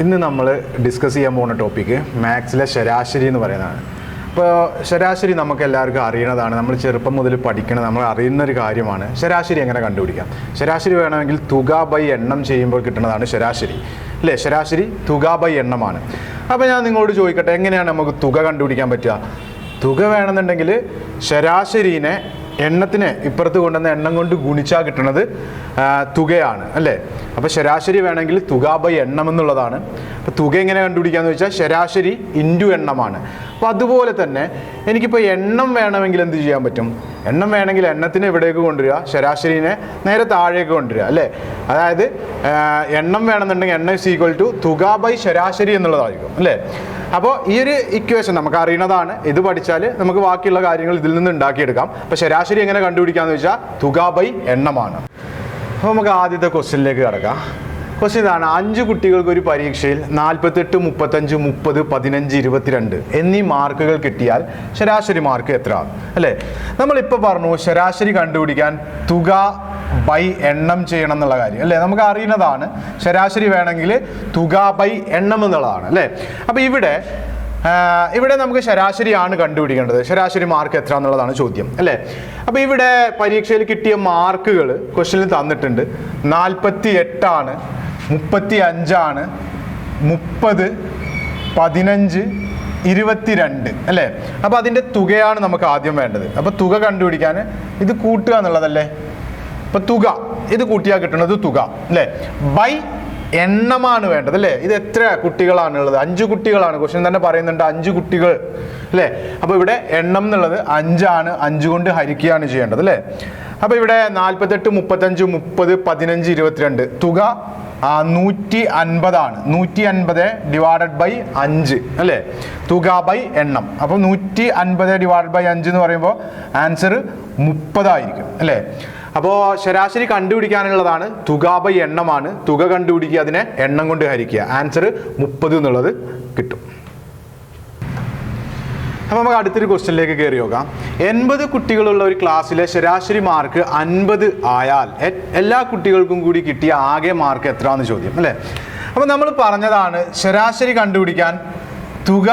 ഇന്ന് നമ്മൾ ഡിസ്കസ് ചെയ്യാൻ പോകുന്ന ടോപ്പിക്ക് മാത്സിലെ ശരാശരി എന്ന് പറയുന്നതാണ്. അപ്പോൾ ശരാശരി നമുക്ക് എല്ലാവർക്കും അറിയണതാണ്, നമ്മൾ ചെറുപ്പം മുതൽ പഠിക്കണം, നമ്മൾ അറിയുന്നൊരു കാര്യമാണ്. ശരാശരി എങ്ങനെ കണ്ടുപിടിക്കാം? ശരാശരി വേണമെങ്കിൽ തുക ബൈ എണ്ണം ചെയ്യുമ്പോൾ കിട്ടുന്നതാണ് ശരാശരി, അല്ലേ? ശരാശരി തുക ബൈ എണ്ണമാണ്. അപ്പോൾ ഞാൻ നിങ്ങളോട് ചോദിക്കട്ടെ, എങ്ങനെയാണ് നമുക്ക് തുക കണ്ടുപിടിക്കാൻ പറ്റുക? തുക വേണമെന്നുണ്ടെങ്കിൽ ശരാശരീനെ എണ്ണത്തിനെ ഇപ്പുറത്ത് കൊണ്ടുവന്ന എണ്ണം കൊണ്ട് ഗുണിച്ചാൽ കിട്ടുന്നത് തുകയാണ്, അല്ലേ? അപ്പോൾ ശരാശരി വേണമെങ്കിൽ തുക ബൈ എണ്ണം എന്നുള്ളതാണ്. അപ്പോൾ തുക എങ്ങനെ കണ്ടുപിടിക്കാമെന്ന് വെച്ചാൽ ശരാശരി ഇൻറ്റു എണ്ണമാണ്. അപ്പോൾ അതുപോലെ തന്നെ എനിക്കിപ്പോൾ എണ്ണം വേണമെങ്കിൽ എന്ത് ചെയ്യാൻ പറ്റും? എണ്ണം വേണമെങ്കിൽ എണ്ണത്തിനെ ഇവിടേക്ക് കൊണ്ടുവരിക, ശരാശരീനെ നേരെ താഴേക്ക് കൊണ്ടുവരിക, അല്ലേ? അതായത് എണ്ണം വേണമെന്നുണ്ടെങ്കിൽ എണ്ണം ഈസ് ഈക്വൽ ടു തുക ബൈ ശരാശരി എന്നുള്ളതായിരിക്കും, അല്ലേ? അപ്പോൾ ഈ ഒരു ഇക്വേഷൻ നമുക്ക് അറിയുന്നതാണ്. ഇത് പഠിച്ചാൽ നമുക്ക് ബാക്കിയുള്ള കാര്യങ്ങൾ ഇതിൽ നിന്ന് ഉണ്ടാക്കിയെടുക്കാം. അപ്പോൾ ശരാശരി എങ്ങനെ കണ്ടുപിടിക്കാമെന്ന് വെച്ചാൽ തുക ബൈ എണ്ണമാണ്. അപ്പോൾ നമുക്ക് ആദ്യത്തെ ക്വസ്റ്റ്യനിലേക്ക് കിടക്കാം. ക്വസ്റ്റ്യൻ ഇതാണ്: 5 കുട്ടികൾക്ക് ഒരു പരീക്ഷയിൽ 48, 35, 30, 15, 22 എന്നീ മാർക്കുകൾ കിട്ടിയാൽ ശരാശരി മാർക്ക് എത്ര? അല്ലേ? നമ്മളിപ്പോൾ പറഞ്ഞു ശരാശരി കണ്ടുപിടിക്കാൻ തുക ബൈ എണ്ണം ചെയ്യണം എന്നുള്ള കാര്യം, അല്ലേ? നമുക്ക് അറിയുന്നതാണ്. ശരാശരി വേണമെങ്കിൽ തുക ബൈ എണ്ണം എന്നുള്ളതാണ്, അല്ലേ? അപ്പോൾ ഇവിടെ നമുക്ക് ശരാശരിയാണ് കണ്ടുപിടിക്കേണ്ടത്. ശരാശരി മാർക്ക് എത്ര എന്നുള്ളതാണ് ചോദ്യം, അല്ലേ? അപ്പോൾ ഇവിടെ പരീക്ഷയിൽ കിട്ടിയ മാർക്കുകൾ ക്വസ്റ്റ്യനിൽ തന്നിട്ടുണ്ട്. 48 ആണ്, 35 ആണ്, 30, 15, 22, അല്ലേ? അപ്പോൾ അതിൻ്റെ തുകയാണ് നമുക്ക് ആദ്യം വേണ്ടത്. അപ്പോൾ തുക കണ്ടുപിടിക്കാൻ ഇത് കൂട്ടുക എന്നുള്ളതല്ലേ? അപ്പോൾ തുക ഇത് കൂട്ടിയാൽ കിട്ടുന്നത് തുക, അല്ലേ? ബൈ എണ്ണമാണ് വേണ്ടത്, അല്ലേ? ഇത് എത്ര കുട്ടികളാണുള്ളത്? 5 കുട്ടികളാണ്. ക്വസ്റ്റ്യൻ തന്നെ പറയുന്നുണ്ട് 5 കുട്ടികൾ, അല്ലേ? അപ്പോൾ ഇവിടെ എണ്ണം എന്നുള്ളത് 5 ആണ്. 5 കൊണ്ട് ഹരിക്കുകയാണ് ചെയ്യേണ്ടത്, അല്ലേ? അപ്പോൾ ഇവിടെ 48, 35, 30, 15, 22 തുക 150 ആണ്. 150 ഡിവൈഡഡ് ബൈ 5, അല്ലേ? തുക ബൈ എണ്ണം. അപ്പോൾ 150 ഡിവൈഡഡ് ബൈ 5 എന്ന് പറയുമ്പോൾ ആൻസർ 30 ആയിരിക്കും, അല്ലേ? അപ്പോൾ ശരാശരി കണ്ടുപിടിക്കാനുള്ളതാണ് തുക ബൈ എണ്ണമാണ്. തുക കണ്ടുപിടിക്കുക, അതിനെ എണ്ണം കൊണ്ട് ഹരിക്കുക, ആൻസർ 30 എന്നുള്ളത് കിട്ടും. അപ്പോൾ നമുക്ക് അടുത്തൊരു ക്വസ്റ്റ്യനിലേക്ക് കയറി നോക്കാം. 80 കുട്ടികളുള്ള ഒരു ക്ലാസ്സിലെ ശരാശരി മാർക്ക് 50 ആയാൽ എല്ലാ കുട്ടികൾക്കും കൂടി കിട്ടിയ ആകെ മാർക്ക് എത്രയാണെന്ന് ചോദ്യം, അല്ലേ? അപ്പോൾ നമ്മൾ പറഞ്ഞതാണ് ശരാശരി കണ്ടുപിടിക്കാൻ തുക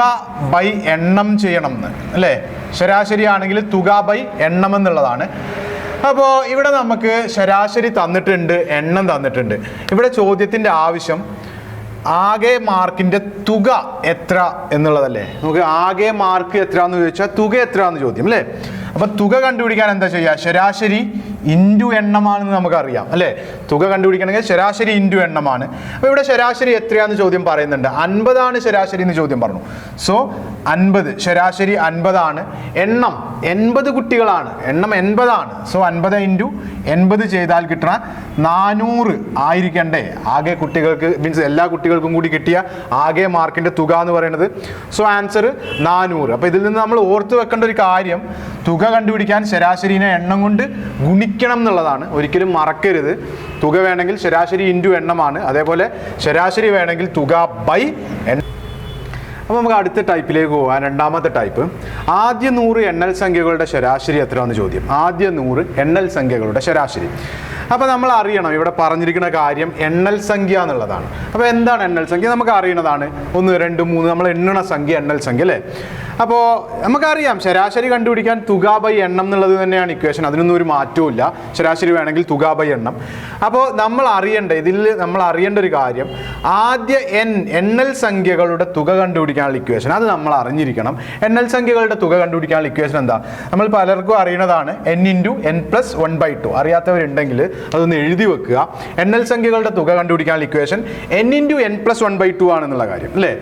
ബൈ എണ്ണം ചെയ്യണം എന്ന്, അല്ലേ? ശരാശരി ആണെങ്കിൽ തുക ബൈ എണ്ണം എന്നുള്ളതാണ്. അപ്പോൾ ഇവിടെ നമുക്ക് ശരാശരി തന്നിട്ടുണ്ട്, എണ്ണം തന്നിട്ടുണ്ട്. ഇവിടെ ചോദ്യത്തിൻ്റെ ആവശ്യം ആകെ മാർക്കിൻ്റെ തുക എത്ര എന്നുള്ളതല്ലേ? നമുക്ക് ആകെ മാർക്ക് എത്ര എന്ന് ചോദിച്ചാൽ തുക എത്രയാണെന്ന് ചോദ്യം, അല്ലേ? അപ്പം തുക കണ്ടുപിടിക്കാൻ എന്താ ചെയ്യുക? ശരാശരി ഇൻറ്റു എണ്ണമാണെന്ന് നമുക്കറിയാം, അല്ലേ? തുക കണ്ടുപിടിക്കണമെങ്കിൽ ശരാശരി ഇൻറ്റു എണ്ണമാണ്. അപ്പോൾ ഇവിടെ ശരാശരി എത്രയാണെന്ന് ചോദ്യം പറയുന്നുണ്ട്. 50 ആണ് ശരാശരി എന്ന് ചോദ്യം പറഞ്ഞു. സോ 50, ശരാശരി 50 ആണ്. എണ്ണം 80 കുട്ടികളാണ്, എണ്ണം 80 ആണ്. സോ 50 ഇൻറ്റു 80 ചെയ്താൽ കിട്ടണ 400 ആയിരിക്കണ്ടേ ആകെ കുട്ടികൾക്ക്, മീൻസ് എല്ലാ കുട്ടികൾക്കും കൂടി കിട്ടിയ ആകെ മാർക്കിൻ്റെ തുക എന്ന് പറയുന്നത്. So answer 400. അപ്പോൾ ഇതിൽ നിന്ന് നമ്മൾ ഓർത്ത് വെക്കേണ്ട ഒരു കാര്യം, തുക കണ്ടുപിടിക്കാൻ ശരാശരിനെ എണ്ണം കൊണ്ട് ഗുണിക്കണം എന്നുള്ളതാണ്. ഒരിക്കലും മറക്കരുത്. തുക വേണമെങ്കിൽ ശരാശരി ഇൻറ്റു എണ്ണമാണ്, അതേപോലെ ശരാശരി വേണമെങ്കിൽ തുക ബൈ എണ്ണം. അപ്പോൾ നമുക്ക് അടുത്ത ടൈപ്പിലേക്ക് പോകാം. രണ്ടാമത്തെ ടൈപ്പ്, ആദ്യ 100 എണ്ണൽ സംഖ്യകളുടെ ശരാശരി എത്രയാണെന്ന് ചോദ്യം. ആദ്യ 100 എണ്ണൽ സംഖ്യകളുടെ ശരാശരി. അപ്പോൾ നമ്മൾ അറിയണം, ഇവിടെ പറഞ്ഞിരിക്കുന്ന കാര്യം എണ്ണൽ സംഖ്യ എന്നുള്ളതാണ്. അപ്പോൾ എന്താണ് എണ്ണൽ സംഖ്യ? നമുക്ക് അറിയണതാണ്. 1, 2, 3 നമ്മൾ എണ്ണണ സംഖ്യ എണ്ണൽ സംഖ്യ, അല്ലേ? അപ്പോൾ നമുക്കറിയാം ശരാശരി കണ്ടുപിടിക്കാൻ തുക ബൈ എണ്ണം എന്നുള്ളത് തന്നെയാണ് ഇക്വേഷൻ. അതിനൊന്നും ഒരു മാറ്റവും ഇല്ല. ശരാശരി വേണമെങ്കിൽ തുക ബൈ എണ്ണം. അപ്പോൾ നമ്മൾ അറിയേണ്ട ഒരു കാര്യം, ആദ്യ എണ്ണൽ സംഖ്യകളുടെ തുക കണ്ടുപിടിക്കാനുള്ള ഇക്വേഷൻ അത് നമ്മൾ അറിഞ്ഞിരിക്കണം. എണ്ണൽ സംഖ്യകളുടെ തുക കണ്ടുപിടിക്കാനുള്ള ഇക്വേഷൻ എന്താ? നമ്മൾ പലർക്കും അറിയുന്നതാണ്, n ഇൻറ്റു n പ്ലസ് 1/2. അറിയാത്തവരുണ്ടെങ്കിൽ അതൊന്ന് എഴുതി വെക്കുക. എണ്ണൽ സംഖ്യകളുടെ തുക കണ്ടുപിടിക്കാനുള്ള equation n into n plus 1/2 ആണെന്നുള്ള കാര്യം, അല്ലേ?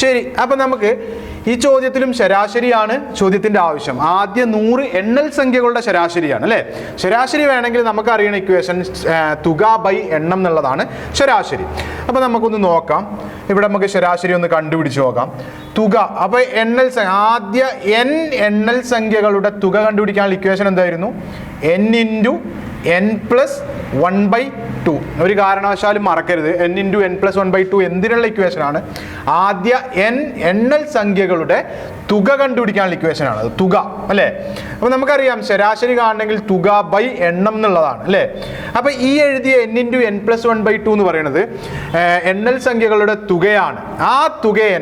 ശരി. അപ്പം നമുക്ക് ഈ ചോദ്യത്തിലും ശരാശരിയാണ് ചോദ്യത്തിൻ്റെ ആവശ്യം. ആദ്യ 100 എണ്ണൽ സംഖ്യകളുടെ ശരാശരിയാണ്, അല്ലേ? ശരാശരി വേണമെങ്കിൽ നമുക്ക് അറിയുന്ന ഇക്വേഷൻ തുക ബൈ എണ്ണം എന്നുള്ളതാണ് ശരാശരി. അപ്പോൾ നമുക്കൊന്ന് നോക്കാം. ഇവിടെ നമുക്ക് ശരാശരി ഒന്ന് കണ്ടുപിടിച്ച് നോക്കാം. തുക, അപ്പോൾ ആദ്യ n എണ്ണൽ സംഖ്യകളുടെ തുക കണ്ടുപിടിക്കാനുള്ള ഇക്വേഷൻ എന്തായിരുന്നു? n into n plus 1/2. ഒരു കാരണവശാലും മറക്കരുത്, n ഇൻറ്റു n പ്ലസ് 1/2 എന്തിനുള്ള ഇക്വേഷനാണ്? ആദ്യ എണ്ണൽ സംഖ്യകളുടെ തുക കണ്ടുപിടിക്കാനുള്ള ഇക്വേഷൻ ആണ് അത്, തുക അല്ലേ. അപ്പോൾ നമുക്കറിയാം ശരാശരി കാണണമെങ്കിൽ തുക ബൈ എണ്ണം എന്നുള്ളതാണ് അല്ലേ. അപ്പോൾ ഈ എഴുതിയ n+1/2 എന്ന് പറയുന്നത് എണ്ണൽ സംഖ്യകളുടെ തുകയാണ്. ആ തുകയെ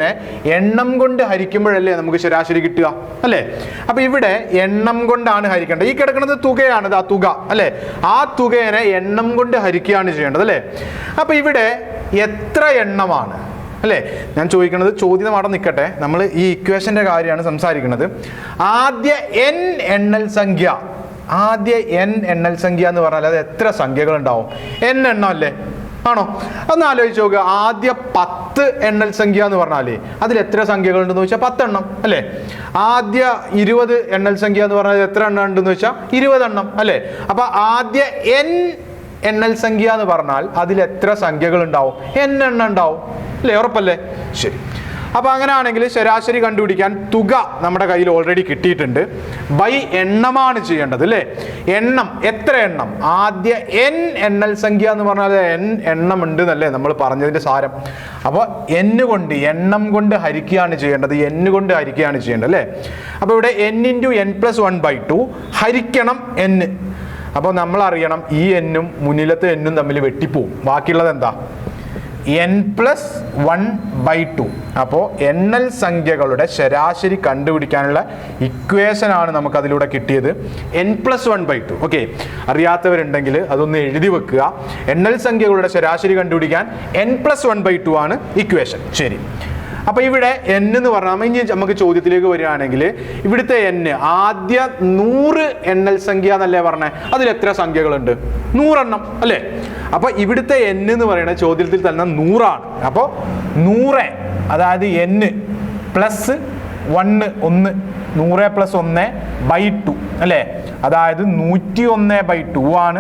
എണ്ണം കൊണ്ട് ഹരിക്കുമ്പോഴല്ലേ നമുക്ക് ശരാശരി കിട്ടുക അല്ലേ. അപ്പോൾ ഇവിടെ എണ്ണം കൊണ്ടാണ് ഹരിക്കേണ്ടത്. ഈ കിടക്കുന്നത് തുകയാണ്, ആ തുക അല്ലേ. ആ തുകയെ എണ്ണം കൊണ്ട് ഹരിക്കുകയാണ് ചെയ്യേണ്ടത് അല്ലേ. അപ്പോൾ ഇവിടെ എത്ര എണ്ണമാണ് അല്ലേ ഞാൻ ചോദിക്കുന്നത്. ചോദ്യം അവിടെ നിൽക്കട്ടെ, നമ്മൾ ഈ ഇക്വേഷൻ്റെ കാര്യമാണ് സംസാരിക്കുന്നത്. ആദ്യ എണ്ണൽ സംഖ്യ, ആദ്യ എണ്ണൽ സംഖ്യ എന്ന് പറഞ്ഞാൽ അത് എത്ര സംഖ്യകൾ ഉണ്ടാവും? എണ്ണം അല്ലേ, ആണോ? ഒന്ന് ആലോചിച്ച് നോക്കുക. ആദ്യ 10 എണ്ണൽ സംഖ്യ എന്ന് പറഞ്ഞാലേ അതിൽ എത്ര സംഖ്യകൾ ഉണ്ടെന്ന് ചോദിച്ചാൽ 10 എണ്ണം അല്ലേ. ആദ്യ 20 എണ്ണൽ സംഖ്യ എന്ന് പറഞ്ഞാൽ എത്ര എണ്ണം ഉണ്ടെന്ന് വെച്ചാൽ 20 എണ്ണം അല്ലേ. അപ്പൊ ആദ്യ എണ്ണൽ സംഖ്യ എന്ന് പറഞ്ഞാൽ അതിൽ എത്ര സംഖ്യകൾ ഉണ്ടാവും? എണ്ണം ഉണ്ടാവും അല്ലേ, ഉറപ്പല്ലേ? ശരി. അപ്പൊ അങ്ങനെയാണെങ്കിൽ ശരാശരി കണ്ടുപിടിക്കാൻ തുക നമ്മുടെ കയ്യിൽ ഓൾറെഡി കിട്ടിയിട്ടുണ്ട്. ബൈ എണ്ണമാണ് ചെയ്യേണ്ടത് അല്ലേ. എണ്ണം, എത്ര എണ്ണം? ആദ്യ എണ്ണൽ സംഖ്യ എന്ന് പറഞ്ഞാൽ എണ്ണം ഉണ്ട് എന്നല്ലേ നമ്മൾ പറഞ്ഞതിന്റെ സാരം. അപ്പോൾ കൊണ്ട്, എണ്ണം കൊണ്ട് ഹരിക്കുകയാണ് ചെയ്യേണ്ടത്, കൊണ്ട് ഹരിക്കുകയാണ് ചെയ്യേണ്ടത് അല്ലേ. അപ്പോൾ ഇവിടെ n×n+1/2 ഹരിക്കണം n. അപ്പോൾ നമ്മൾ അറിയണം ഈ എന്നും മുന്നിലത്തെ എന്നും തമ്മിൽ വെട്ടിപ്പോവും. ബാക്കിയുള്ളത് എന്താ? n+1/2. അപ്പോൾ എണ്ണൽ സംഖ്യകളുടെ ശരാശരി കണ്ടുപിടിക്കാനുള്ള ഇക്വേഷനാണ് നമുക്ക് അതിലൂടെ കിട്ടിയത്, n+1/2. ഓക്കെ, അറിയാത്തവരുണ്ടെങ്കിൽ അതൊന്ന് എഴുതി വെക്കുക. എണ്ണൽ സംഖ്യകളുടെ ശരാശരി കണ്ടുപിടിക്കാൻ n+1/2 ആണ് ഇക്വേഷൻ. ശരി. അപ്പോൾ ഇവിടെ n എന്ന് പറഞ്ഞാൽ ഇനി നമുക്ക് ചോദ്യത്തിലേക്ക് വരികയാണെങ്കിൽ ഇവിടുത്തെ n ആദ്യ 100 എണ്ണൽ സംഖ്യ എന്നല്ലേ പറഞ്ഞേ, അതിൽ എത്ര സംഖ്യകളുണ്ട്? 100 എണ്ണം അല്ലേ. അപ്പോൾ ഇവിടുത്തെ n എന്ന് പറയുന്ന ചോദ്യത്തിൽ തന്നെ 100 ആണ്. അപ്പോൾ 100, അതായത് n+1 100+1/2 അല്ലേ. അതായത് 101/2 ആണ്.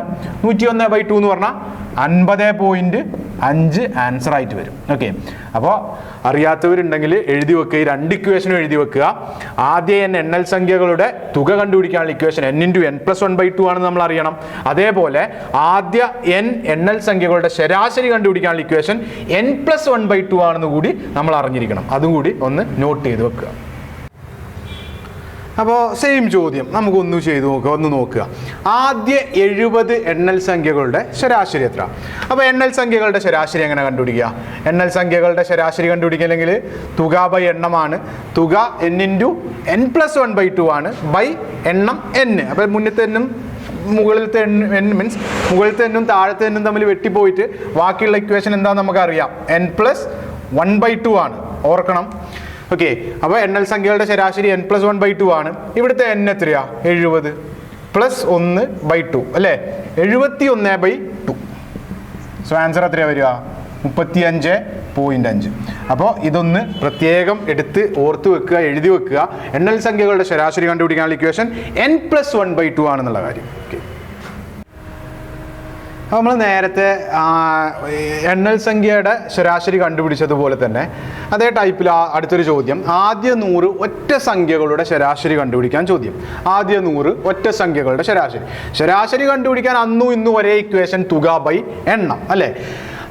101/2 എന്ന് പറഞ്ഞാൽ 50.5 ആൻസർ ആയിട്ട് വരും. ഓക്കെ, അപ്പോൾ അറിയാത്തവരുണ്ടെങ്കിൽ എഴുതി വെക്കുക. ഈ രണ്ട് ഇക്വേഷനും എഴുതി വെക്കുക. ആദ്യ എണ്ണൽ സംഖ്യകളുടെ തുക കണ്ടുപിടിക്കാനുള്ള ഇക്വേഷൻ n×n+1/2 ആണെന്ന് നമ്മൾ അറിയണം. അതേപോലെ ആദ്യ എണ്ണൽ സംഖ്യകളുടെ ശരാശരി കണ്ടുപിടിക്കാനുള്ള ഇക്വേഷൻ n+1/2 ആണെന്ന് കൂടി നമ്മൾ അറിഞ്ഞിരിക്കണം. അതും കൂടി ഒന്ന് നോട്ട് ചെയ്ത് വെക്കുക. അപ്പോൾ സെയിം ചോദ്യം നമുക്കൊന്ന് ചെയ്ത് നോക്കുക. ഒന്ന് നോക്കുക. ആദ്യ 70 എണ്ണൽ സംഖ്യകളുടെ ശരാശരി എത്ര? അപ്പോൾ എണ്ണൽ സംഖ്യകളുടെ ശരാശരി എങ്ങനെ കണ്ടുപിടിക്കുക? എണ്ണൽ സംഖ്യകളുടെ ശരാശരി കണ്ടുപിടിക്കില്ലെങ്കിൽ തുക ബൈ എണ്ണമാണ്. തുക n×n+1/2 ആണ്, ബൈ എണ്ണം n. അപ്പോൾ മുന്നത്തെ എന്നും മുകളിലത്തെ n മീൻസ് മുകളിലത്തെ എന്നും താഴത്തെ എന്നും തമ്മിൽ വെട്ടിപ്പോയിട്ട് ബാക്കിയുള്ള ഇക്വേഷൻ എന്താണെന്ന് നമുക്കറിയാം, n+1/2 ആണ്. ഓർക്കണം. ഓക്കെ, അപ്പോൾ എണ്ണൽ സംഖ്യകളുടെ ശരാശരി n+1/2 ആണ്. ഇവിടുത്തെ n എത്രയാ? 70 +1/2 അല്ലേ, 71/2. സോ ആൻസർ എത്രയാ വരിക? 35.5. അപ്പോൾ ഇതൊന്ന് പ്രത്യേകം എടുത്ത് ഓർത്ത് വെക്കുക, എഴുതി വെക്കുക. എണ്ണൽ സംഖ്യകളുടെ ശരാശരി കണ്ടുപിടിക്കാനുള്ള ഇക്വേഷൻ n+1/2 ആണെന്നുള്ള കാര്യം. ഓക്കെ, നമ്മൾ നേരത്തെ എണ്ണൽ സംഖ്യയുടെ ശരാശരി കണ്ടുപിടിച്ചതുപോലെ തന്നെ അതേ ടൈപ്പിൽ അടുത്തൊരു ചോദ്യം. ആദ്യ 100 ഒറ്റ സംഖ്യകളുടെ ശരാശരി കണ്ടുപിടിക്കാൻ ചോദ്യം. ആദ്യ 100 ഒറ്റ സംഖ്യകളുടെ ശരാശരി കണ്ടുപിടിക്കാൻ അന്നും ഇന്നും ഒരേ ഇക്വേഷൻ, തുക ബൈ എണ്ണം അല്ലേ.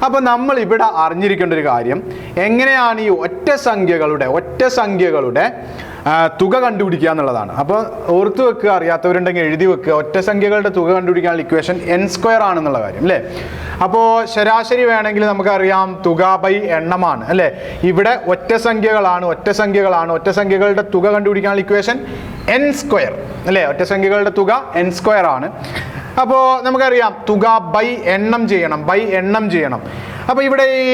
അപ്പോൾ നമ്മൾ ഇവിടെ അറിഞ്ഞിരിക്കേണ്ട ഒരു കാര്യം, എങ്ങനെയാണ് ഈ ഒറ്റ സംഖ്യകളുടെ തുക കണ്ടുപിടിക്കുക എന്നുള്ളതാണ്. അപ്പോൾ ഓർത്ത് വെക്കുക, അറിയാത്തവരുണ്ടെങ്കിൽ എഴുതി വെക്കുക. ഒറ്റ സംഖ്യകളുടെ തുക കണ്ടുപിടിക്കാനുള്ള ഇക്വേഷൻ n² ആണെന്നുള്ള കാര്യം അല്ലേ. അപ്പോൾ ശരാശരി വേണമെങ്കിൽ നമുക്കറിയാം തുക ബൈ എണ്ണമാണ് അല്ലേ. ഇവിടെ ഒറ്റ സംഖ്യകളുടെ തുക കണ്ടുപിടിക്കാനുള്ള ഇക്വേഷൻ n² അല്ലേ. ഒറ്റ സംഖ്യകളുടെ തുക n² ആണ്. അപ്പോൾ നമുക്കറിയാം തുക ബൈ എണ്ണം ചെയ്യണം. അപ്പോൾ ഇവിടെ ഈ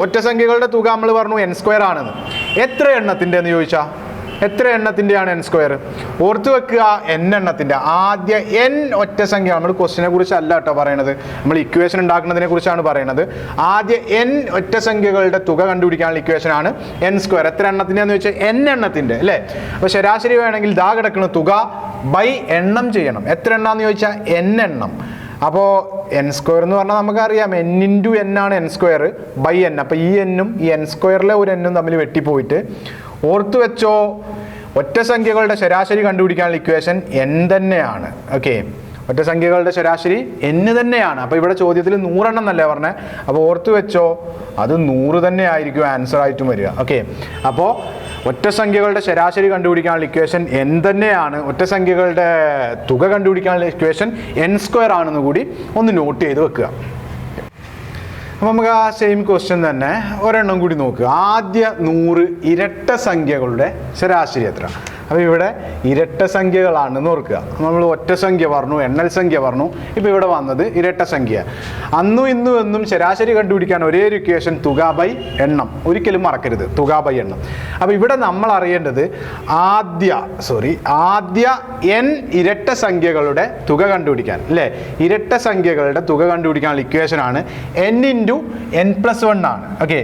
ഒറ്റ സംഖ്യകളുടെ തുക നമ്മൾ പറഞ്ഞു n² ആണെന്ന്. എത്ര എണ്ണത്തിൻ്റെ എന്ന് ചോദിച്ചാൽ എത്ര എണ്ണത്തിൻ്റെയാണ് n²? ഓർത്ത് വെക്കുക, n എണ്ണത്തിൻ്റെ. ആദ്യ n ഒറ്റ സംഖ്യ, നമ്മൾ ക്വസ്റ്റിനെ കുറിച്ചല്ല കേട്ടോ പറയണത്, നമ്മൾ ഇക്വേഷൻ ഉണ്ടാക്കുന്നതിനെ കുറിച്ചാണ് പറയുന്നത്. ആദ്യ n ഒറ്റ സംഖ്യകളുടെ തുക കണ്ടുപിടിക്കാനുള്ള ഇക്വേഷൻ ആണ് n². എത്ര എണ്ണത്തിൻ്റെന്ന് ചോദിച്ചാൽ n എണ്ണത്തിൻ്റെ അല്ലേ. അപ്പോൾ ശരാശരി വേണമെങ്കിൽ ദാ കിടക്കുന്ന തുക ബൈ എണ്ണം ചെയ്യണം. എത്ര എണ്ണാന്ന് ചോദിച്ചാൽ n എണ്ണം. അപ്പോൾ n² എന്ന് പറഞ്ഞാൽ നമുക്കറിയാം n×n ആണ് n² ബൈ n. അപ്പോൾ ഈ n-ഉം ഈ n² ഒരു n-ഉം തമ്മിൽ വെട്ടിപ്പോയിട്ട് ഓർത്തു വെച്ചോ, ഒറ്റ സംഖ്യകളുടെ ശരാശരി കണ്ടുപിടിക്കാനുള്ള ഇക്വേഷൻ n തന്നെയാണ്. ഓക്കെ, ഒറ്റ സംഖ്യകളുടെ ശരാശരി n തന്നെയാണ്. അപ്പോൾ ഇവിടെ ചോദ്യത്തിൽ 100 എണ്ണം എന്നല്ലേ പറഞ്ഞത്, അപ്പോൾ ഓർത്ത് വെച്ചോ അത് 100 തന്നെ ആയിരിക്കും ആൻസർ ആയിട്ടും വരിക. ഓക്കെ, അപ്പോൾ ഒറ്റ സംഖ്യകളുടെ ശരാശരി കണ്ടുപിടിക്കാനുള്ള ഇക്വേഷൻ n തന്നെയാണ്, ഒറ്റ സംഖ്യകളുടെ തുക കണ്ടുപിടിക്കാനുള്ള ഇക്വേഷൻ n² ആണെന്ന് കൂടി ഒന്ന് നോട്ട് ചെയ്ത് വെക്കുക. അപ്പോൾ നമുക്ക് ആ സെയിം ക്വസ്റ്റ്യൻ തന്നെ ഒരെണ്ണം കൂടി നോക്കുക. ആദ്യ 100 ഇരട്ട സംഖ്യകളുടെ ശരാശരി എത്ര? അപ്പോൾ ഇവിടെ ഇരട്ട സംഖ്യകളാണെന്ന് ഓർക്കുക. നമ്മൾ ഒറ്റ സംഖ്യ പറഞ്ഞു, എണ്ണൽ സംഖ്യ പറഞ്ഞു, ഇപ്പോൾ ഇവിടെ വന്നത് ഇരട്ട സംഖ്യ. അന്നും ഇന്നും എന്നും ശരാശരി കണ്ടുപിടിക്കാൻ ഒരേ ഒരു ഇക്വേഷൻ തുക ബൈ എണ്ണം, ഒരിക്കലും മറക്കരുത്, തുക ബൈ എണ്ണം. അപ്പോൾ ഇവിടെ നമ്മൾ അറിയേണ്ടത് ആദ്യ n ഇരട്ട സംഖ്യകളുടെ തുക കണ്ടുപിടിക്കാൻ, അല്ലേ? ഇരട്ട സംഖ്യകളുടെ തുക കണ്ടുപിടിക്കാനുള്ള ഇക്വേഷനാണ് n × n+1 ആണ്. ഓക്കെ,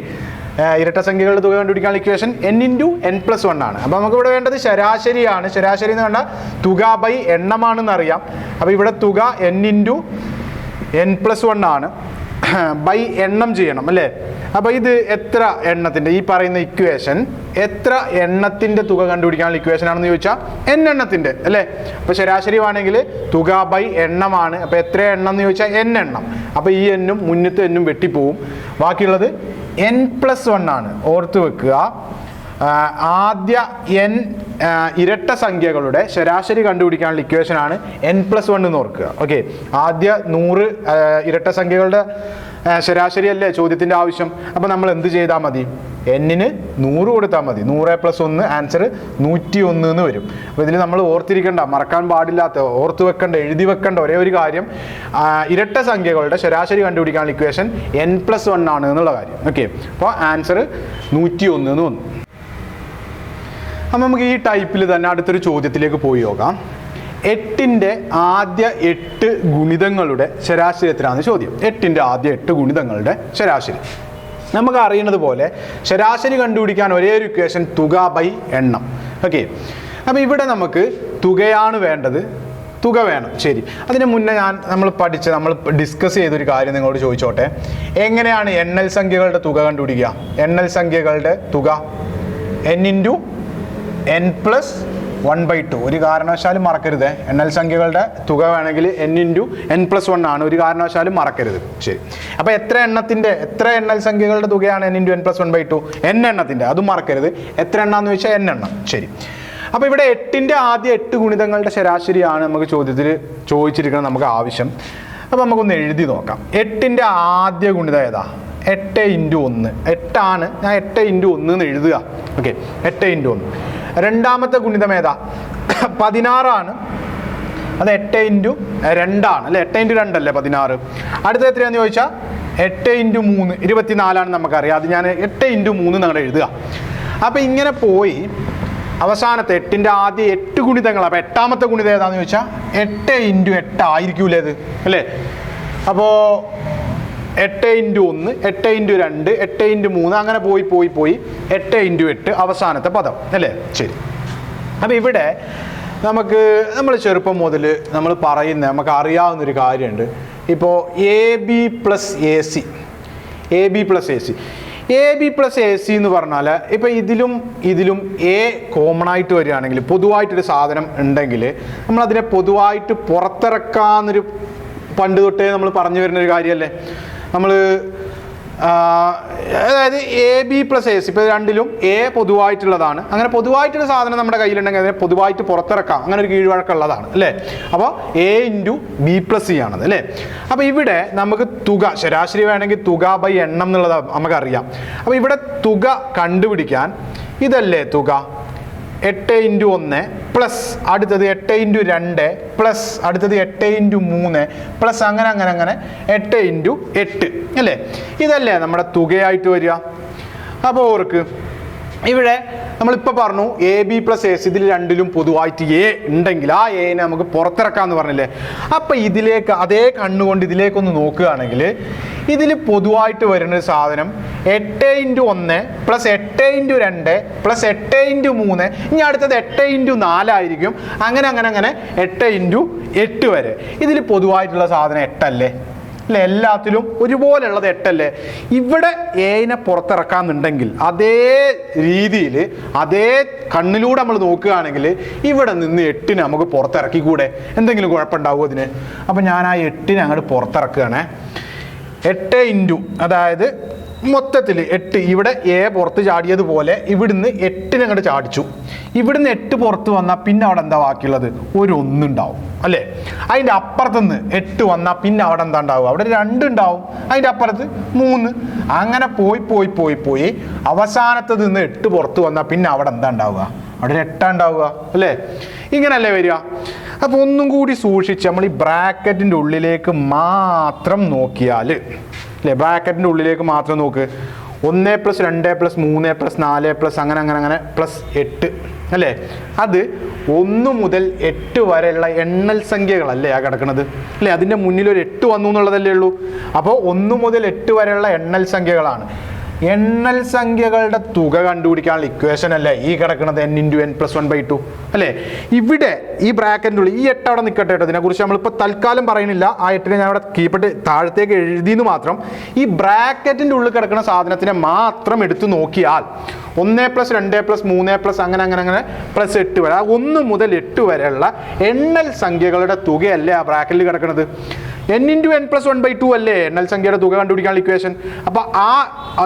ഇരട്ട സംഖ്യകളുടെ തുക കണ്ടുപിടിക്കാനുള്ള ഇക്വേഷൻ n × n+1 ആണ്. അപ്പോൾ നമുക്ക് ഇവിടെ വേണ്ടത് ശരാശരിയാണ്. ശരാശരി എന്ന് പറഞ്ഞാൽ തുക ബൈ എണ്ണമാണെന്ന് അറിയാം. അപ്പോൾ ഇവിടെ തുക n × n+1 ആണ്, ബൈ എണ്ണം ചെയ്യണം, അല്ലേ? അപ്പോൾ ഇത് എത്ര എണ്ണത്തിൻ്റെ, ഈ പറയുന്ന ഇക്വേഷൻ എത്ര എണ്ണത്തിൻ്റെ തുക കണ്ടുപിടിക്കാനുള്ള ഇക്വേഷൻ ആണെന്ന് ചോദിച്ചാൽ n എണ്ണത്തിൻ്റെ, അല്ലേ? അപ്പോൾ ശരാശരി ആണെങ്കിൽ തുക ബൈ എണ്ണമാണ്. അപ്പോൾ എത്ര എണ്ണം എന്ന് ചോദിച്ചാൽ n എണ്ണം. അപ്പോൾ ഈ എന്നും മുന്നത്തെ എന്നും വെട്ടിപ്പോവും, ബാക്കിയുള്ളത് n+1 ആണ്. ഓർത്ത് വെക്കുക, ആദ്യ n ഇരട്ട സംഖ്യകളുടെ ശരാശരി കണ്ടുപിടിക്കാനുള്ള ഇക്വേഷനാണ് n+1 എന്ന് ഓർക്കുക. ഓക്കെ, ആദ്യ 100 ഇരട്ട സംഖ്യകളുടെ ശരാശരി അല്ലേ ചോദ്യത്തിൻ്റെ ആവശ്യം. അപ്പോൾ നമ്മൾ എന്ത് ചെയ്താൽ മതി? n-ന് 100 കൊടുത്താൽ മതി. 100+1 ആൻസർ 101 എന്ന് വരും. അപ്പോൾ ഇതിൽ നമ്മൾ ഓർത്തിരിക്കേണ്ട, മറക്കാൻ പാടില്ലാത്ത, ഓർത്ത് വെക്കേണ്ട, എഴുതി വെക്കേണ്ട ഒരേ ഒരു കാര്യം ഇരട്ട സംഖ്യകളുടെ ശരാശരി കണ്ടുപിടിക്കാനുള്ള ഇക്വേഷൻ n+1 ആണ് എന്നുള്ള കാര്യം. ഓക്കെ, അപ്പോൾ ആൻസർ 101 എന്ന് വന്നു. അപ്പം നമുക്ക് ഈ ടൈപ്പിൽ തന്നെ അടുത്തൊരു ചോദ്യത്തിലേക്ക് പോയി നോക്കാം. 8ൻ്റെ ആദ്യ 8 ഗുണിതങ്ങളുടെ ശരാശരി എത്രയാണ് ചോദ്യം. 8ൻ്റെ ആദ്യ 8 ഗുണിതങ്ങളുടെ ശരാശരി. നമുക്ക് അറിയുന്നത് പോലെ ശരാശരി കണ്ടുപിടിക്കാൻ ഒരേ ഒരു ഇക്വേഷൻ തുക ബൈ എണ്ണം. ഓക്കെ, അപ്പോൾ ഇവിടെ നമുക്ക് തുകയാണ് വേണ്ടത്, തുക വേണം. ശരി, അതിന് മുന്നേ നമ്മൾ ഡിസ്കസ് ചെയ്തൊരു കാര്യം നിങ്ങളോട് ചോദിച്ചോട്ടെ. എങ്ങനെയാണ് എണ്ണൽ സംഖ്യകളുടെ തുക കണ്ടുപിടിക്കുക? എണ്ണൽ സംഖ്യകളുടെ തുക n × n+1/2. ഒരു കാരണവശാലും മറക്കരുത്. എണ്ണൽ സംഖ്യകളുടെ തുക വേണമെങ്കിൽ n × n+1 ആണ്, ഒരു കാരണവശാലും മറക്കരുത്. ശരി, അപ്പോൾ എത്ര എണ്ണൽ സംഖ്യകളുടെ തുകയാണ് n × n+1/2? n എണ്ണത്തിൻ്റെ, അതും മറക്കരുത്. എത്ര എണ്ണമെന്ന് ചോദിച്ചാൽ n എണ്ണം. ശരി, അപ്പോൾ ഇവിടെ 8ൻ്റെ ആദ്യ 8 ഗുണിതങ്ങളുടെ ശരാശരിയാണ് നമുക്ക് ചോദ്യത്തിൽ ചോദിച്ചിരിക്കുന്നത് നമുക്ക് ആവശ്യം. അപ്പോൾ നമുക്കൊന്ന് എഴുതി നോക്കാം. 8ൻ്റെ ആദ്യ ഗുണിതം ഏതാ? 8 × 1. 8 ആണ്, ഞാൻ 8 × 1 എന്ന് എഴുതുക. ഓക്കെ, 8 × 1. രണ്ടാമത്തെ ഗുണിതം ഏതാ? 16 ആണ്, അത് 8 × 2 ആണ്, അല്ലേ? 8 × 2 അല്ലേ 16. അടുത്ത എത്രയാണെന്ന് ചോദിച്ചാൽ 8 × 3 24 ആണ് നമുക്കറിയാം. അത് ഞാൻ 8 × 3 എന്നങ്ങോട്ട് എഴുതുക. അപ്പോൾ ഇങ്ങനെ പോയി അവസാനത്തെ 8ൻ്റെ ആദ്യ 8 ഗുണിതങ്ങൾ. അപ്പോൾ 8ാമത്തെ ഗുണിതം ഏതാണെന്ന് ചോദിച്ചാൽ 8 × 8 ആയിരിക്കൂലേ അത്, അല്ലേ? അപ്പോൾ 8 × 1, 8 × 2, 8 × 3 അങ്ങനെ പോയി 8 × 8 അവസാനത്തെ പദം, അല്ലേ? ശരി, അപ്പോൾ ഇവിടെ നമ്മൾ ചെറുപ്പം മുതൽ നമുക്ക് അറിയാവുന്നൊരു കാര്യമുണ്ട്. ഇപ്പോൾ AB + AC, AB + AC. AB + AC എന്ന് പറഞ്ഞാൽ ഇപ്പോൾ ഇതിലും A കോമൺ ആയിട്ട് വരികയാണെങ്കിൽ, പൊതുവായിട്ടൊരു സാധനം ഉണ്ടെങ്കിൽ നമ്മളതിനെ പൊതുവായിട്ട് പുറത്തിറക്കാമെന്നൊരു പണ്ട് തൊട്ടേ നമ്മൾ പറഞ്ഞു വരുന്നൊരു കാര്യമല്ലേ. അതായത് AB + AC, ഇപ്പോൾ രണ്ടിലും A പൊതുവായിട്ടുള്ളതാണ്. അങ്ങനെ പൊതുവായിട്ടുള്ള സാധനം നമ്മുടെ കയ്യിലുണ്ടെങ്കിൽ അതിനെ പൊതുവായിട്ട് പുറത്തിറക്കാം, അങ്ങനെ ഒരു കീഴ്വഴക്കമുള്ളതാണ്, അല്ലേ? അപ്പോൾ A × B + C ആണത്, അല്ലേ? അപ്പോൾ ഇവിടെ നമുക്ക് തുക ശരാശരി വേണമെങ്കിൽ തുക ബൈ എണ്ണം എന്നുള്ളത് നമുക്കറിയാം. അപ്പോൾ ഇവിടെ തുക കണ്ടുപിടിക്കാൻ ഇതല്ലേ തുക, 8 × 1 പ്ലസ് അടുത്തത് 8 × 2 പ്ലസ് അടുത്തത് 8 × 3 പ്ലസ് അങ്ങനെ 8 × 8, അല്ലേ? ഇതല്ലേ നമ്മുടെ തുകയായിട്ട് വരിക. അപ്പോൾ ഓർക്ക് ഇവിടെ നമ്മളിപ്പോൾ പറഞ്ഞു AB + AC, ഇതിൽ രണ്ടിലും പൊതുവായിട്ട് A ഉണ്ടെങ്കിൽ ആ Aനെ നമുക്ക് പുറത്തിറക്കാമെന്ന് പറഞ്ഞില്ലേ. അപ്പോൾ ഇതിലേക്ക് അതേ കണ്ണുകൊണ്ട് ഇതിലേക്കൊന്ന് നോക്കുകയാണെങ്കിൽ ഇതിൽ പൊതുവായിട്ട് വരുന്നൊരു സാധനം 8 × 1 പ്ലസ് 8 × 2 പ്ലസ് 8 × 3, ഇനി അടുത്തത് 8 × 4 ആയിരിക്കും. അങ്ങനെ 8 × 8 വരെ. ഇതിൽ പൊതുവായിട്ടുള്ള സാധനം 8 അല്ലേ? അല്ലേ? എല്ലാത്തിലും ഒരുപോലെയുള്ളത് 8 അല്ലേ? ഇവിടെ എനെ പുറത്തിറക്കാന്നുണ്ടെങ്കിൽ അതേ രീതിയിൽ അതേ കണ്ണിലൂടെ നമ്മൾ നോക്കുകയാണെങ്കിൽ ഇവിടെ നിന്ന് 8 നമുക്ക് പുറത്തിറക്കിക്കൂടെ? എന്തെങ്കിലും കുഴപ്പമുണ്ടാവുമോ അതിന്? അപ്പം ഞാൻ ആ 8 അങ്ങോട്ട് പുറത്തിറക്കുകയാണേ. 8 ഇൻറ്റു, അതായത് മൊത്തത്തിൽ 8, ഇവിടെ എ പുറത്ത് ചാടിയതുപോലെ ഇവിടുന്ന് 8 അങ്ങോട്ട് ചാടിച്ചു. ഇവിടുന്ന് 8 പുറത്ത് വന്നാൽ പിന്നെ അവിടെ എന്താ ബാക്കിയുള്ളത്? ഒരു 1 ഉണ്ടാവും അല്ലേ? അതിൻ്റെ അപ്പുറത്തുനിന്ന് 8 വന്നാൽ പിന്നെ അവിടെ എന്താ ഉണ്ടാവുക? അവിടെ 2 ഉണ്ടാവും. അതിൻ്റെ അപ്പുറത്ത് 3. അങ്ങനെ പോയി പോയി പോയി പോയി അവസാനത്തത് നിന്ന് 8 പുറത്ത് വന്നാൽ പിന്നെ അവിടെ എന്താ ഉണ്ടാവുക? അവിടെ 8 ഉണ്ടാവുക അല്ലേ? ഇങ്ങനല്ലേ വരിക? അപ്പോൾ ഒന്നും കൂടി സൂക്ഷിച്ച് നമ്മൾ ഈ ബ്രാക്കറ്റിൻ്റെ ഉള്ളിലേക്ക് മാത്രം നോക്കിയാൽ, അല്ലേ? ബ്രാക്കറ്റിൻ്റെ ഉള്ളിലേക്ക് മാത്രം നോക്ക്. 1 + 2 + 3 + 4 + അങ്ങനെ അങ്ങനെ അങ്ങനെ +8 അല്ലേ? അത് 1 മുതൽ 8 വരെയുള്ള എണ്ണൽ സംഖ്യകളല്ലേ ആ കിടക്കുന്നത് അല്ലേ? അതിൻ്റെ മുന്നിൽ ഒരു 8 വന്നു എന്നുള്ളതല്ലേ ഉള്ളൂ. അപ്പോൾ 1 മുതൽ 8 വരെയുള്ള എണ്ണൽ സംഖ്യകളാണ്. എണ്ണൽ സംഖ്യകളുടെ തുക കണ്ടുപിടിക്കാനുള്ള ഇക്വേഷൻ അല്ലേ ഈ കിടക്കുന്നത് n × n + 1/2 അല്ലേ? ഇവിടെ ഈ ബ്രാക്കറ്റിൻ്റെ ഉള്ളിൽ ഈ 8 അവിടെ നിൽക്കട്ടെ കേട്ടോ. ഇതിനെക്കുറിച്ച് നമ്മളിപ്പോൾ തൽക്കാലം പറയുന്നില്ല. ആ 8 ഞാൻ അവിടെ കീപ്പിട്ട് താഴത്തേക്ക് എഴുതിയെന്ന് മാത്രം. ഈ ബ്രാക്കറ്റിൻ്റെ ഉള്ളിൽ കിടക്കുന്ന സാധനത്തിനെ മാത്രം എടുത്ത് നോക്കിയാൽ 1 + 2 + 3 + അങ്ങനെ അങ്ങനെ അങ്ങനെ +8 വരെ, 1 മുതൽ 8 വരെയുള്ള എണ്ണൽ സംഖ്യകളുടെ തുകയല്ലേ ആ ബ്രാക്കറ്റിൽ കിടക്കുന്നത്? n × n + 1/2 അല്ലേ എണ്ണൽ സംഖ്യയുടെ തുക കണ്ടുപിടിക്കാനുള്ള ഇക്വേഷൻ? അപ്പോൾ ആ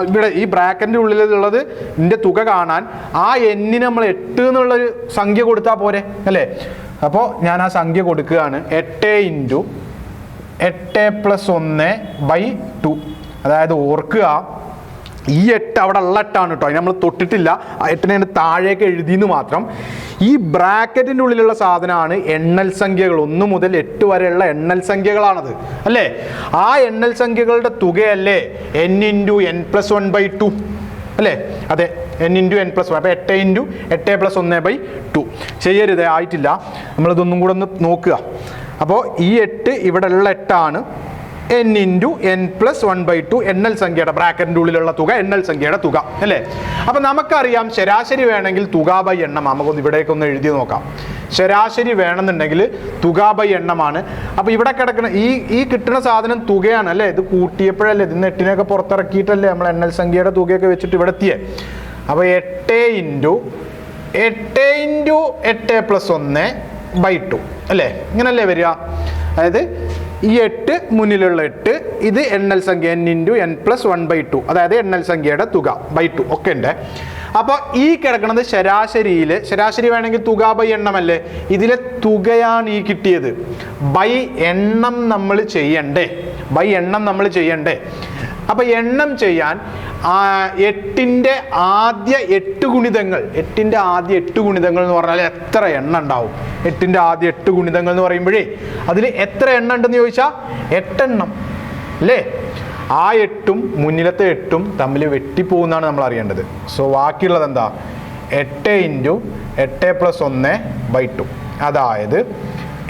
ഇവിടെ ഈ ബ്രാക്കറ്റിൻ്റെ ഉള്ളിലുള്ളത് ഇതിൻ്റെ തുക കാണാൻ ആ n നമ്മൾ 8 എന്നുള്ളൊരു സംഖ്യ കൊടുത്താൽ പോരെ അല്ലേ? അപ്പോൾ ഞാൻ ആ സംഖ്യ കൊടുക്കുകയാണ്. 8 × 8 + 1/2. അതായത് ഓർക്കുക, ഈ 8 അവിടെ ഉള്ള 8 കേട്ടോ. അതിന് നമ്മൾ തൊട്ടിട്ടില്ല. ആ 8 താഴേക്ക് എഴുതിയെന്ന് മാത്രം. ഈ ബ്രാക്കറ്റിൻ്റെ ഉള്ളിലുള്ള സാധനമാണ് എണ്ണൽ സംഖ്യകൾ. 1 മുതൽ 8 വരെയുള്ള എണ്ണൽ സംഖ്യകളാണത് അല്ലേ? ആ എണ്ണൽ സംഖ്യകളുടെ തുകയല്ലേ n × n + 1/2 അല്ലേ? അതെ, n × n + 1. അപ്പോൾ 8 × 8 + 1/2 ചെയ്യരുത്, ആയിട്ടില്ല. നമ്മളിതൊന്നും കൂടെ ഒന്ന് നോക്കുക. അപ്പോൾ ഈ 8 ഇവിടെ ഉള്ള 8 ആണ്. n × n + 1/2 എണ്ണൽ സംഖ്യയുടെ ബ്രാക്കറ്റിൻ്റെ ഉള്ളിലുള്ള തുക, എണ്ണൽ സംഖ്യയുടെ തുക അല്ലേ? അപ്പം നമുക്കറിയാം ശരാശരി വേണമെങ്കിൽ തുക ബൈ എണ്ണം. നമുക്കൊന്ന് ഇവിടേക്കൊന്ന് എഴുതി നോക്കാം. ശരാശരി വേണമെന്നുണ്ടെങ്കിൽ തുക ബൈ എണ്ണമാണ്. അപ്പോൾ ഇവിടെ കിടക്കുന്ന ഈ കിട്ടുന്ന സാധനം തുകയാണ് അല്ലേ? ഇത് കൂട്ടിയപ്പോഴല്ലേ, ഇതിന്ന് 8 പുറത്തിറക്കിയിട്ടല്ലേ നമ്മൾ എണ്ണൽ സംഖ്യയുടെ തുകയൊക്കെ വെച്ചിട്ട് ഇവിടെ എത്തിയേ. അപ്പോൾ 8 × 8 + 1/2 അല്ലേ? ഇങ്ങനല്ലേ വരിക? അതായത് ഈ 8 മുന്നിലുള്ള 8, ഇത് എണ്ണൽ സംഖ്യ n × n + 1/2, അതായത് എണ്ണൽ സംഖ്യയുടെ തുക /2 ഒക്കെ ഉണ്ട്. അപ്പോൾ ഈ കിടക്കുന്നത് ശരാശരി വേണമെങ്കിൽ തുക ബൈ എണ്ണമല്ലേ? ഇതിലെ തുകയാണ് ഈ കിട്ടിയത്. ബൈ എണ്ണം നമ്മൾ ചെയ്യണ്ടേ? അപ്പോൾ എണ്ണം ചെയ്യാൻ 8ൻ്റെ ആദ്യ 8 ഗുണിതങ്ങൾ, 8ൻ്റെ ആദ്യ 8 ഗുണിതങ്ങൾ എന്ന് പറഞ്ഞാൽ എത്ര എണ്ണം ഉണ്ടാവും? 8ൻ്റെ ആദ്യ 8 ഗുണിതങ്ങൾ എന്ന് പറയുമ്പോഴേ അതിൽ എത്ര എണ്ണം ഉണ്ടെന്ന് ചോദിച്ചാൽ 8 എണ്ണം അല്ലേ? ആ 8ഉം മുന്നിലത്തെ 8ഉം തമ്മിൽ വെട്ടിപ്പോകുന്നതാണ് നമ്മൾ അറിയേണ്ടത്. സോ ബാക്കിയുള്ളത് എന്താ? 8 × 8 + 1/2. അതായത്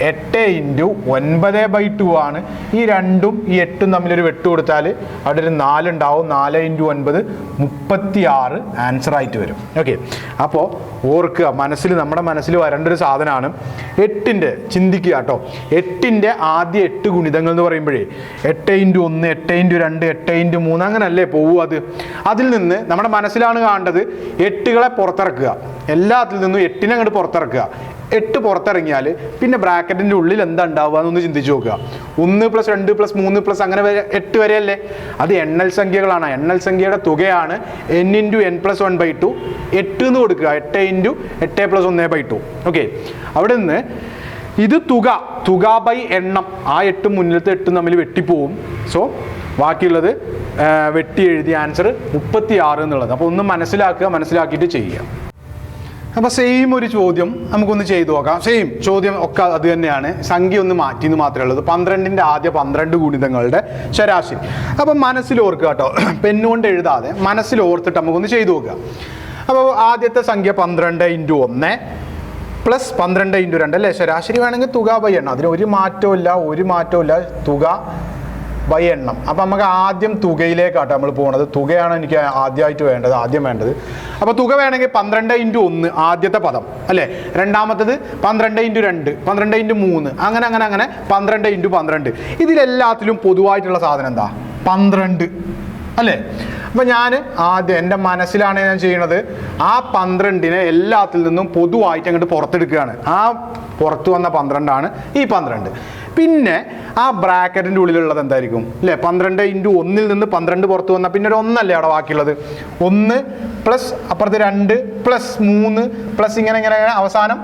8 × 9/2 ആണ്. ഈ 2ഉം ഈ 8ഉം തമ്മിലൊരു വെട്ട് കൊടുത്താൽ അവിടെ ഒരു 4 ഉണ്ടാവും. 4 × 9 36 ആൻസർ ആയിട്ട് വരും. ഓക്കെ, അപ്പോൾ ഓർക്കുക, നമ്മുടെ മനസ്സിൽ വരേണ്ട ഒരു സാധനമാണ് 8ൻ്റെ. ചിന്തിക്കുക കേട്ടോ. 8ൻ്റെ ആദ്യ 8 ഗുണിതങ്ങൾ എന്ന് പറയുമ്പോഴേ 8 × 1, 8 × 2, 8 × 3 അങ്ങനല്ലേ പോവുക അത്. അതിൽ നിന്ന് നമ്മുടെ മനസ്സിലാണ് കാണേണ്ടത് 8കളെ പുറത്തിറക്കുക. എല്ലാത്തിൽ നിന്നും 8നെ അങ്ങോട്ട് പുറത്തിറക്കുക. 8 പുറത്തിറങ്ങിയാൽ പിന്നെ ബ്രാക്കറ്റിൻ്റെ ഉള്ളിൽ എന്താ ഉണ്ടാവുക എന്നൊന്ന് ചിന്തിച്ച് നോക്കുക. 1 + 2 + 3 + അങ്ങനെ 8 വരെയല്ലേ? അത് എണ്ണൽ സംഖ്യകളാണ്. എണ്ണൽ സംഖ്യയുടെ തുകയാണ് n × n + 1/2. 8 എന്ന് കൊടുക്കുക. 8 × 8 + 1/2. ഓക്കെ, അവിടെ നിന്ന് ഇത് തുക ബൈ എണ്ണം. ആ 8ഉം മുന്നിലത്തെ 8ഉം തമ്മിൽ വെട്ടിപ്പോവും. സോ ബാക്കിയുള്ളത് വെട്ടി എഴുതിയ ആൻസർ 36 എന്നുള്ളത്. അപ്പോൾ ഒന്ന് മനസ്സിലാക്കിയിട്ട് ചെയ്യുക. അപ്പോൾ സെയിം ഒരു ചോദ്യം നമുക്കൊന്ന് ചെയ്തു നോക്കാം. സെയിം ചോദ്യം ഒക്കെ അത് തന്നെയാണ്, സംഖ്യ ഒന്ന് മാറ്റിയെന്ന് മാത്രമേ ഉള്ളത്. 12ൻ്റെ ആദ്യ 12 ഗുണിതങ്ങളുടെ ശരാശരി. അപ്പം മനസ്സിലോർക്കുക കേട്ടോ, പെന്നുകൊണ്ട് എഴുതാതെ മനസ്സിലോർത്തിട്ട് നമുക്കൊന്ന് ചെയ്തു നോക്കുക. അപ്പോൾ ആദ്യത്തെ സംഖ്യ 12 × 1 + 12 × 2 അല്ലേ? ശരാശരി വേണമെങ്കിൽ തുക ബൈ എണ്ണം. അതിന് ഒരു മാറ്റവും ഇല്ല. തുക ബൈ എണ്ണം. അപ്പം നമുക്ക് ആദ്യം തുകയിലേക്കാട്ടോ നമ്മൾ പോകുന്നത്. തുകയാണ് എനിക്ക് ആദ്യമായിട്ട് വേണ്ടത്, ആദ്യം വേണ്ടത്. അപ്പോൾ തുക വേണമെങ്കിൽ 12 × 1 ആദ്യത്തെ പദം അല്ലേ, രണ്ടാമത്തത് 12 × 2, 12 × 3, അങ്ങനെ 12 × 12. ഇതിലെല്ലാത്തിലും പൊതുവായിട്ടുള്ള സാധനം എന്താ? 12 അല്ലേ. അപ്പം ഞാൻ ആദ്യം എൻ്റെ മനസ്സിലാണ് ഞാൻ ചെയ്യണത്, ആ 12നെ എല്ലാത്തിൽ നിന്നും പൊതുവായിട്ട് അങ്ങോട്ട് പുറത്തെടുക്കുകയാണ്. ആ പുറത്തു വന്ന 12 ഈ 12. പിന്നെ ആ ബ്രാക്കറ്റിൻ്റെ ഉള്ളിലുള്ളത് എന്തായിരിക്കും അല്ലേ? 12 × 1 നിന്ന് 12 പുറത്തു വന്നാൽ പിന്നെ ഒരു 1 അല്ലേ അവിടെ ബാക്കിയുള്ളത്. 1 പ്ലസ് അപ്പുറത്ത് 2 പ്ലസ് 3 പ്ലസ് ഇങ്ങനെ അവസാനം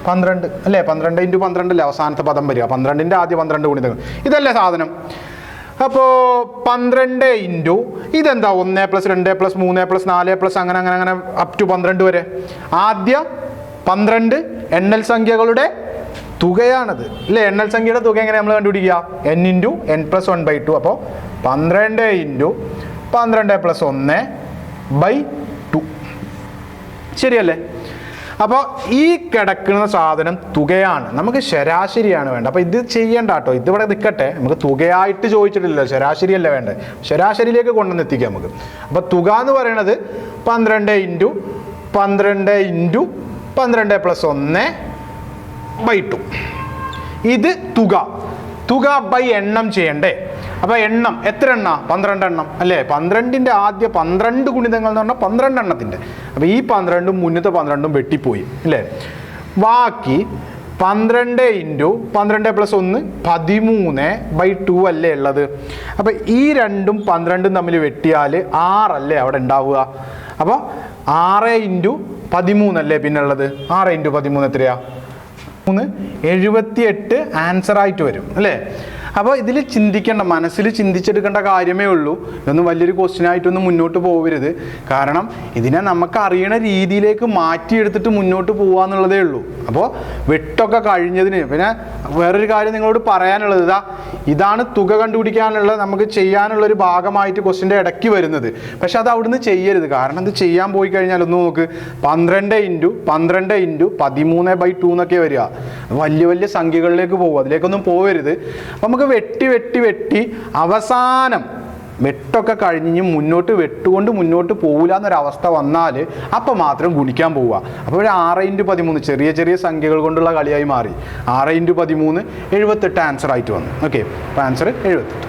12 അല്ലേ. 12 × 12 അല്ലേ അവസാനത്തെ പദം വരിക. 12ൻ്റെ ആദ്യം 12 ഗുണിതങ്ങൾ ഇതല്ലേ സാധനം. അപ്പോൾ 12 × ഇതെന്താ 1 + 2 + 3 + 4 + അങ്ങനെ അപ് ടു 12 വരെ. ആദ്യ 12 എണ്ണൽ സംഖ്യകളുടെ തുകയാണത് അല്ലേ. എണ്ണൽ സംഖ്യയുടെ തുക എങ്ങനെ നമ്മൾ കണ്ടുപിടിക്കുക? n × n+1/2. അപ്പോൾ 12 × 12 + 1/2 ശരിയല്ലേ. അപ്പോൾ ഈ കിടക്കുന്ന സാധനം തുകയാണ്, നമുക്ക് ശരാശരിയാണ് വേണ്ടത്. അപ്പോൾ ഇത് ചെയ്യേണ്ട കേട്ടോ, ഇതിവിടെ നിൽക്കട്ടെ, നമുക്ക് തുകയായിട്ട് ചോദിച്ചിട്ടില്ലല്ലോ, ശരാശരിയല്ല വേണ്ടത്. ശരാശരിയിലേക്ക് കൊണ്ടുവന്ന് എത്തിക്കാം നമുക്ക്. അപ്പോൾ തുക എന്ന് പറയുന്നത് 12 × 12 × 12 + 1/2. ഇത് തുക ബൈ എണ്ണം ചെയ്യണ്ടേ. അപ്പോൾ എണ്ണം എത്ര എണ്ണ? 12 എണ്ണം അല്ലേ. 12ൻ്റെ ആദ്യ 12 ഗുണിതങ്ങൾ എന്ന് പറഞ്ഞാൽ 12 എണ്ണത്തിൻ്റെ. അപ്പോൾ ഈ 12ഉം മുന്നത്തെ 12ഉം വെട്ടിപ്പോയി അല്ലേ. ബാക്കി 12 × 12 + 1 13/2 അല്ലേ ഉള്ളത്. അപ്പോൾ ഈ 2ഉം 12ഉം തമ്മിൽ വെട്ടിയാൽ 6 അല്ലേ അവിടെ ഉണ്ടാവുക. അപ്പോൾ 6 × 13 അല്ലേ പിന്നെ ഉള്ളത്. 6 × 13 എത്രയാ? 78 ആൻസറായിട്ട് വരും അല്ലേ. അപ്പോൾ ഇതിൽ ചിന്തിക്കേണ്ട, മനസ്സിൽ ചിന്തിച്ചെടുക്കേണ്ട കാര്യമേ ഉള്ളൂ. ഇതൊന്നും വലിയൊരു ക്വസ്റ്റ്യനായിട്ടൊന്നും മുന്നോട്ട് പോകരുത്. കാരണം ഇതിനെ നമുക്ക് അറിയണ രീതിയിലേക്ക് മാറ്റിയെടുത്തിട്ട് മുന്നോട്ട് പോകാന്നുള്ളതേ ഉള്ളൂ. അപ്പോൾ വെട്ടൊക്കെ കഴിഞ്ഞതിന് പിന്നെ വേറൊരു കാര്യം നിങ്ങളോട് പറയാനുള്ളത്, ഇതാണ് തുക കണ്ടുപിടിക്കാനുള്ള നമുക്ക് ചെയ്യാനുള്ളൊരു ഭാഗമായിട്ട് ക്വസ്റ്റ്യൻ്റെ ഇടയ്ക്ക് വരുന്നത്. പക്ഷെ അത് അവിടുന്ന് ചെയ്യരുത്. കാരണം ഇത് ചെയ്യാൻ പോയി കഴിഞ്ഞാൽ ഒന്ന് നോക്ക്, 12 × 12 × 13/2 എന്നൊക്കെ വരിക. വലിയ സംഖ്യകളിലേക്ക് പോകും, അതിലേക്കൊന്നും പോകരുത്. അപ്പം നമുക്ക് വെട്ടി അവസാനം വെട്ടൊക്കെ കഴിഞ്ഞ് മുന്നോട്ട് വെട്ടുകൊണ്ട് മുന്നോട്ട് പോകില്ല എന്നൊരവസ്ഥ വന്നാൽ അപ്പം മാത്രം ഗുണിക്കാൻ പോവുക. അപ്പോൾ ഒരു 6 × 13 ചെറിയ സംഖ്യകൾ കൊണ്ടുള്ള കളിയായി മാറി. 6 × 13 78 ആൻസർ ആയിട്ട് വന്നു. ഓക്കെ, അപ്പോൾ ആൻസർ 78.